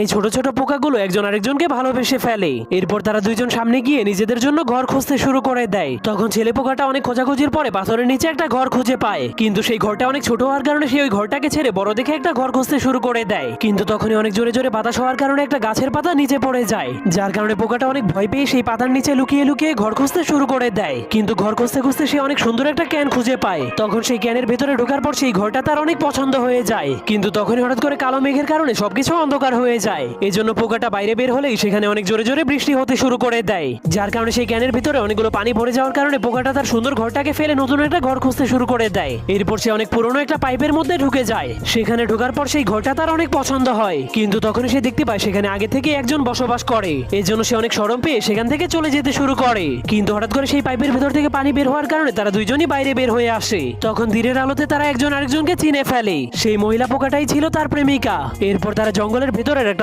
এই ছোট ছোট পোকাগুলো একজন আরেকজনকে ভালোবেসে ফেলে। এরপর তারা দুইজন সামনে গিয়ে নিজেদের জন্য ঘর খুঁজতে শুরু করে দেয়। তখন ছেলে পোকাটা অনেক খোঁজাখুঁজির পরে পাথরের নিচে একটা ঘর খুঁজে পায়, কিন্তু সেই ঘরটা অনেক ছোট হওয়ার কারণে সে ওই ঘরটাকে ছেড়ে বড় দেখে একটা ঘর খুঁজতে শুরু করে দেয়। কিন্তু তখনই অনেক জোরে জোরে বাতাস হওয়ার কারণে একটা গাছের পাতা নিচে পড়ে যায়, যার কারণে পোকাটা অনেক ভয় পেয়ে সেই পাতার নিচে লুকিয়ে লুকিয়ে ঘর খুঁজতে শুরু করে দেয়। কিন্তু ঘর খুঁজতে খুঁজতে সে অনেক সুন্দর একটা ক্যান খুঁজে পায়। তখন সেই ক্যানের ভেতরে ঢোকার পর সেই ঘরটা তার অনেক পছন্দ হয়ে যায়। কিন্তু তখনই হঠাৎ করে কালো মেঘের কারণে সবকিছু অন্ধকার হয়ে যায়। এজন্য পোকাটা বাইরে বের হলেই সেখানে অনেক জোরে জোরে বৃষ্টি হতে শুরু করে দেয়, যার কারণে সেই ক্যানের ভিতরে অনেকগুলো পানি ভরে যাওয়ার কারণে পোকাটা তার সুন্দর ঘরটাকে ফেলে নতুন একটা ঘর খুঁজতে শুরু করে দেয়। এরপর সে অনেক পুরনো একটা পাইপের মধ্যে ঢুকে যায়। সেখানে ঢোকার পর সেই ঘরটা তার অনেক পছন্দ হয়, কিন্তু তখনই সে দেখতে পায় সেখানে আগে থেকে একজন বসবাস করে। এজন্য সে অনেক শরম পেয়ে সেখান থেকে চলে যেতে শুরু করে। কিন্তু হঠাৎ করে সেই পাইপের ভেতর থেকে পানি বের হওয়ার কারণে তারা দুইজনই বাইরে বের হয়ে আসে। তখন ধীরের আলোতে তারা একজন আরেকজনকে চিনে ফেলে। সেই মহিলা পোকাটাই ছিল তার প্রেমিকা। এরপর তারা জঙ্গলের ভেতরের একটা